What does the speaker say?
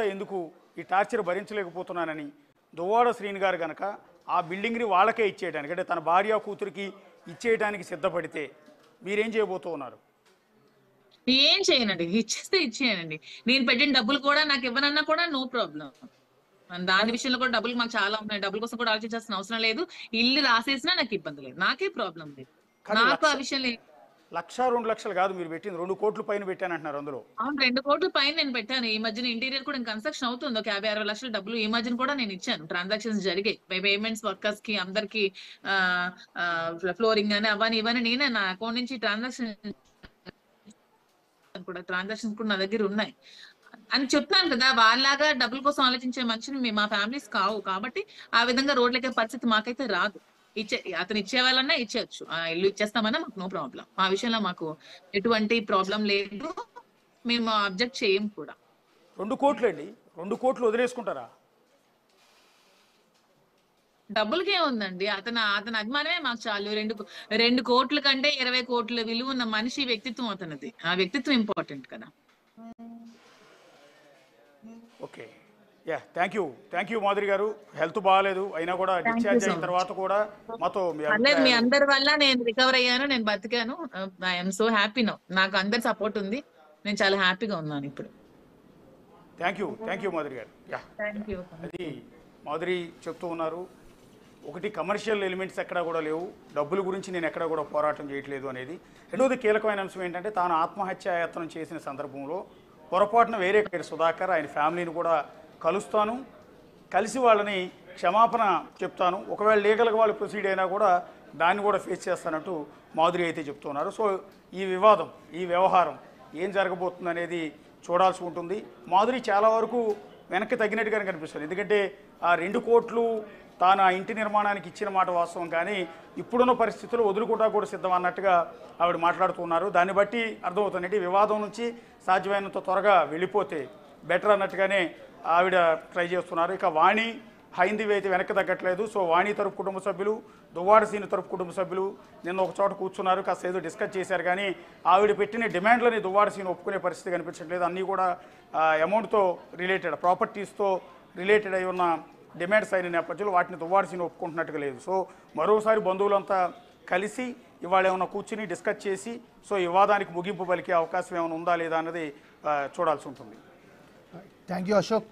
అంతా ఎందుకు, ఈ టార్చర్ భరించలేకపోతున్నానని దువ్వాడ శ్రీని గారు కనుక ఆ బిల్డింగ్ని వాళ్ళకే ఇచ్చేయడానికి, అంటే తన భార్య కూతురికి ఇచ్చేయడానికి సిద్ధపడితే మీరేం చేయబోతూ ఉన్నారు? ఏం చేయనండి, ఇచ్చేస్తే ఇచ్చేయనండి. నేను పెట్టిన డబ్బులు కూడా నాకు ఇవ్వనన్నా కూడా నో ప్రాబ్లం. దాని విషయంలో కూడా డబ్బులు మాకు చాలా ఉన్నాయి, డబ్బుల కోసం కూడా ఆలోచించాల్సిన అవసరం లేదు. ఇల్లు రాసేసినా నాకు ఇబ్బంది లేదు, నాకే ప్రాబ్లం లేదు. కానీ నాకు లక్ష ఆ విషయంలో లక్ష 2 లక్షలు కాదు మీరు పెట్టింది, 2 కోట్ల పైన పెట్టానంటున్నారు అందులో. అవును, 2 కోట్ల పైన నేను పెట్టాను. ఈ మధ్యన ఇంటీరియర్ కూడా కన్స్ట్రక్షన్ అవుతుంది, ఒక 50-60 లక్షల డబ్బులు ఈ మధ్యన కూడా నేను ఇచ్చాను. ట్రాన్సాక్షన్స్ జరిగాయి, పేమెంట్స్ వర్కర్స్ కి అందరికి, ఫ్లోరింగ్ అని అవన్నీ ఇవన్నీ నేనే నా అకౌంట్ నుంచి ట్రాన్సాక్షన్స్ కూడా నా దగ్గర ఉన్నాయి అని చెప్తాను కదా. వాళ్ళలాగా డబ్బుల కోసం ఆలోచించే మనుషులు మా ఫ్యామిలీస్ కావు కాబట్టి ఆ విధంగా రోడ్లకే పరిస్థితి మాకైతే రాదు. అతను ఇచ్చే వాళ్ళన్నా ఇచ్చేయచ్చు, ఆ ఇల్లు ఇచ్చేస్తామన్నా మాకు నో ప్రాబ్లం. ఆ విషయంలో మాకు ఎటువంటి ప్రాబ్లం లేదు, మేము అబ్జెక్ట్ చేయం కూడా. 2 కోట్లు అండి, 2 కోట్లు వదిలేసుకుంటారా? డబ్బులకే ఉందండి, అతని అభిమానమే మాకు చాలు. 2 కోట్ల కంటే 20 కోట్ల విలువ ఉన్న మనిషి వ్యక్తిత్వం అతనిది, ఆ వ్యక్తిత్వం ఇంపార్టెంట్ కదా. Okay, yeah, thank you Madhuri గారు. హెల్త్ బాగాలేదు అయినా కూడా డిశ్చార్జ్ అయిన తర్వాత కూడా మాతో మీ అందరి వల్ల నేను రికవర్ అయ్యాను, నేను బతికాను. ఐఎమ్ సో హ్యాపీ నౌ, నాకు అందరి సపోర్ట్ ఉంది, నేను చాలా హ్యాపీగా ఉన్నాను ఇప్పుడు. థ్యాంక్ యూ మాధురి గారు. యా, అది మాధురి చెప్తూ ఉన్నారు. ఒకటి, కమర్షియల్ ఎలిమెంట్స్ ఎక్కడా కూడా లేవు, డబ్బుల గురించి నేను ఎక్కడా కూడా పోరాటం చేయట్లేదు అనేది. రెండవది కీలకమైన అంశం ఏంటంటే, తాను ఆత్మహత్యాయత్నం చేసిన సందర్భంలో పొరపాటున వేరే సుధాకర్ ఆయన ఫ్యామిలీని కూడా కలుస్తాను, కలిసి వాళ్ళని క్షమాపణ చెప్తాను, ఒకవేళ లీగల్గా వాళ్ళు ప్రొసీడ్ అయినా కూడా దాన్ని కూడా ఫేస్ చేస్తానంటూ మాధురి అయితే చెప్తున్నారు. సో ఈ వివాదం, ఈ వ్యవహారం ఏం జరగబోతుంది అనేది చూడాల్సి ఉంటుంది. మాధురి చాలా వరకు వెనక్కి తగ్గినట్టుగానే కనిపిస్తుంది, ఎందుకంటే ఆ 2 కోట్లు తాను ఆ ఇంటి నిర్మాణానికి ఇచ్చిన మాట వాస్తవం, కానీ ఇప్పుడున్న పరిస్థితుల్లో వదులుకుంటా కూడా సిద్ధం అన్నట్టుగా ఆవిడ మాట్లాడుతున్నారు. దాన్ని బట్టి అర్థమవుతుంది, వివాదం నుంచి సాధ్యమైనంత త్వరగా వెళ్ళిపోతే బెటర్ అన్నట్టుగానే ఆవిడ ట్రై చేస్తున్నారు. ఇక వాణి హైందవి అయితే వెనక్కి తగ్గట్లేదు. సో వాణి తరపు కుటుంబ సభ్యులు, దువ్వాడ శ్రీని తరపు కుటుంబ సభ్యులు నిన్న ఒక చోట కూర్చున్నారు, కాస్త ఏదో డిస్కస్ చేశారు, కానీ ఆవిడ పెట్టిన డిమాండ్లని దువ్వాడ శ్రీని ఒప్పుకునే పరిస్థితి కనిపించట్లేదు. అన్నీ కూడా అమౌంట్తో రిలేటెడ్, ప్రాపర్టీస్తో రిలేటెడ్ అయి ఉన్న డిమాండ్స్ అయిన నేపథ్యంలో వాటిని దువ్వాడ శ్రీని ఒప్పుకుంటున్నట్టుగా లేదు. సో మరోసారి బంధువులంతా కలిసి ఇవాళ ఏమైనా కూర్చుని డిస్కస్ చేసి సో ఈ వివాదానికి ముగింపు పలికే అవకాశం ఏమైనా ఉందా లేదా అన్నది చూడాల్సి ఉంటుంది. Thank you Ashok.